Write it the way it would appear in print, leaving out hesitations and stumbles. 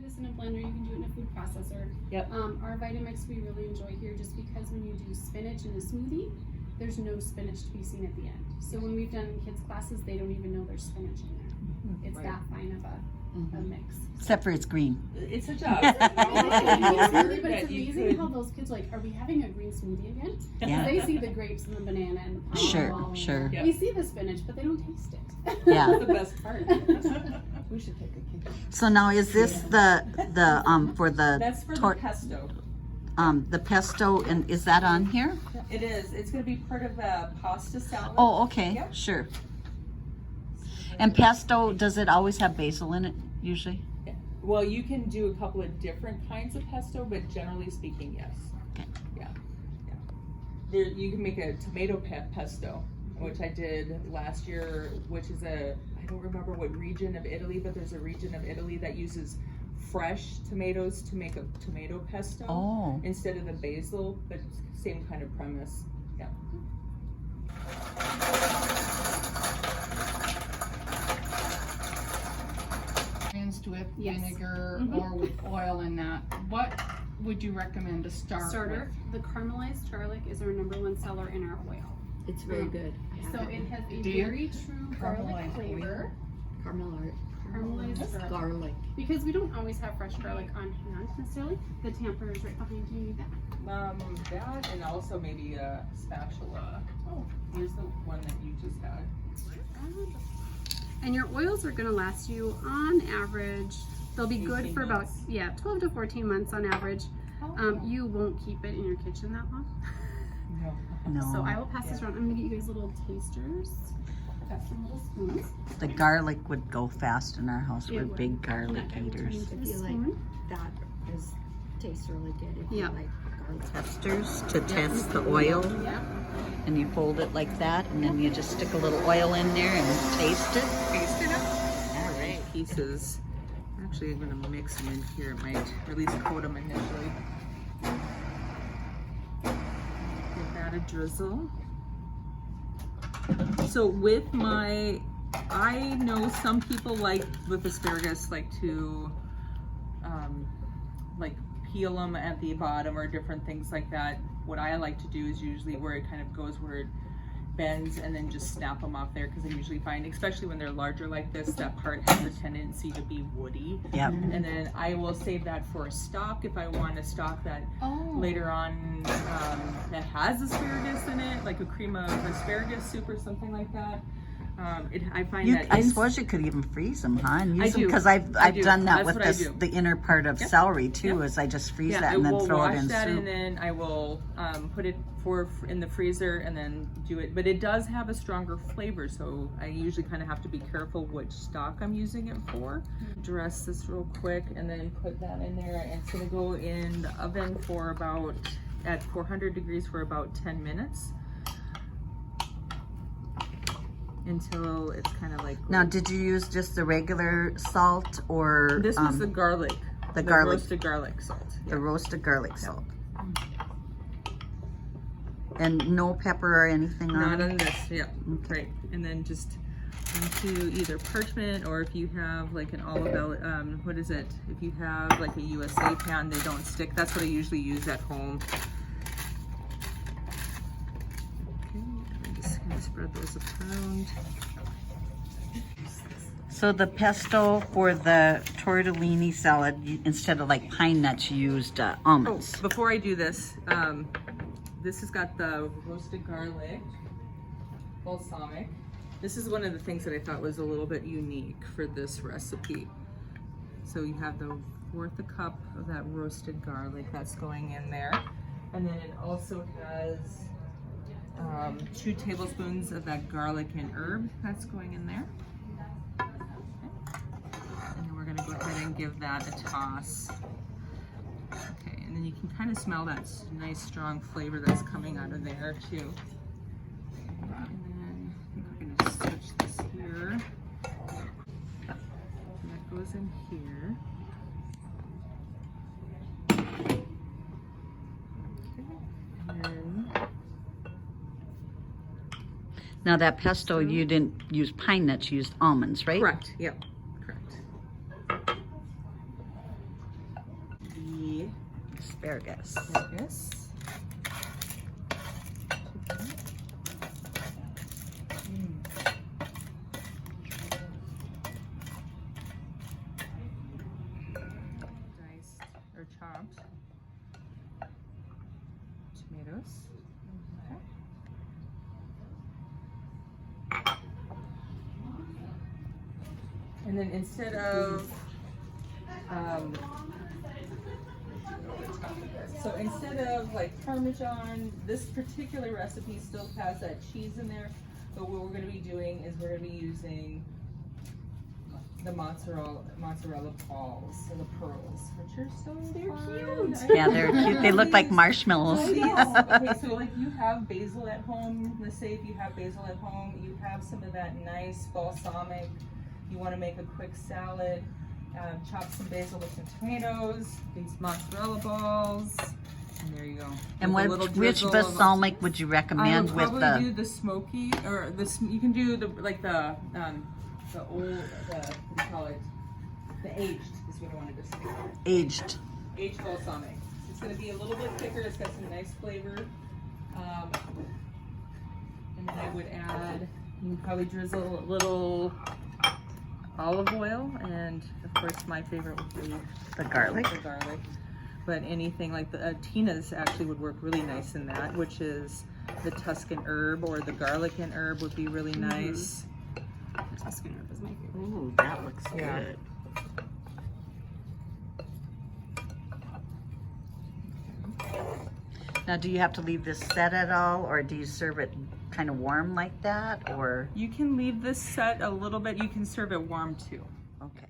do this in a blender, you can do it in a food processor. Yep. Our Vitamix we really enjoy here just because when you do spinach in a smoothie, there's no spinach to be seen at the end. So when we've done kids classes, they don't even know there's spinach in there. It's that fine of a mix. Except for it's green. It's a job. But it's amazing how those kids are like, are we having a green smoothie again? Yeah. They see the grapes and the banana and the pineapple. Sure. We see the spinach, but they don't taste it. Yeah. That's the best part. We should take a kitchen. So now is this the for the That's for the pesto. The pesto, and is that on here? It is. It's going to be part of a pasta salad. Oh, okay, Yep. sure. And pesto, does it always have basil in it usually? Well, you can do a couple of different kinds of pesto, but generally speaking, yes. Okay. Yeah. There, you can make a tomato pesto, which I did last year, which is I don't remember what region of Italy, but there's a region of Italy that uses fresh tomatoes to make a tomato pesto instead of the basil, but same kind of premise. Yeah. With vinegar or with oil and that, what would you recommend to start with? The caramelized garlic is our #1 seller in our oil. It's very good. So it has a very true garlic flavor. Caramelized Garlic. Because we don't always have fresh garlic on hand necessarily. The tamper is right behind you. Need that? That and also maybe a spatula. Oh, here's the one that you just had. And your oils are going to last you on average. They'll be good for about 12 to 14 months on average. You won't keep it in your kitchen that long. No. So I will pass this around. I'm going to get you guys little tasters. Got some little spoons. The garlic would go fast in our house. We're would. big garlic eaters. If you like that, tastes really good. If you like garlic. Testers to test the oil. Yeah. And you fold it like that, and then you just stick a little oil in there and taste it. Taste it up. All right. Pieces. Actually, I'm going to mix them in here. It might, or at least coat them initially. Give that a drizzle. So with I know some people like with asparagus like to like peel them at the bottom or different things like that. What I like to do is usually where it kind of goes where it bends and then just snap them off there, because I usually find, especially when they're larger like this, that part has a tendency to be woody. Yep. And then I will save that for a stock if I want a stock that later on that has asparagus in it, like a cream of asparagus soup or something like that. I find that I suppose you could even freeze them, huh? And use them, because I've do. done that That's with the inner part of celery too. Is I just freeze that and then throw it in soup. And then I will put it in the freezer and then do it. But it does have a stronger flavor, so I usually kind of have to be careful which stock I'm using it for. Dress this real quick and then put that in there. And it's gonna go in the oven for at 400 degrees for about 10 minutes. Until it's kind of like. Now, did you use just the regular salt or? This was the garlic. The garlic. Roasted garlic salt. The roasted garlic salt. And no pepper or anything on it? Not on this, yeah. Right. And then just into either parchment, or if you have like an Olivelle, what is it? If you have like a USA pan, they don't stick. That's what I usually use at home. Spread those around. So the pesto for the tortellini salad, instead of like pine nuts, you used almonds. Oh, before I do this, this has got the roasted garlic, balsamic. This is one of the things that I thought was a little bit unique for this recipe. So you have the 1/4 cup of that roasted garlic that's going in there. And then it also has 2 tablespoons of that garlic and herb that's going in there. Okay. And then we're going to go ahead and give that a toss. Okay, and then you can kind of smell that nice strong flavor that's coming out of there too. And then I think we're going to switch this here. So that goes in here. Okay. And then Now that pesto, you didn't use pine nuts, you used almonds, right? correct, yep, correct. asparagus. Asparagus. Diced or chopped tomatoes. Okay. And then instead of so instead of like Parmesan, this particular recipe still has that cheese in there, but what we're going to be doing is we're going to be using the mozzarella balls, or the pearls, which are so fun. cute. Yeah, they're cute. They look like marshmallows. Okay, so like you have basil at home. Let's say if you have basil at home, you have some of that nice balsamic. You want to make a quick salad. Chop some basil with some tomatoes, these mozzarella balls, and there you go. And With a what, little which drizzle of- balsamic would you I recommend would with probably the do the smoky, or the you can do the like the old what do you call it? The aged is what I wanted to say. aged? Aged balsamic. It's going to be a little bit thicker. It's got some nice flavor. And then I would add. You can probably drizzle a little olive oil, and of course my favorite would be The garlic? the garlic. But anything like the Tina's actually would work really nice in that, which is the Tuscan herb, or the garlic and herb would be really nice. Tuscan herb is my favorite. Ooh, that looks Yeah. good. Now, do you have to leave this set at all, or do you serve it kind of warm like that, or? You can leave this set a little bit. You can serve it warm too. Okay.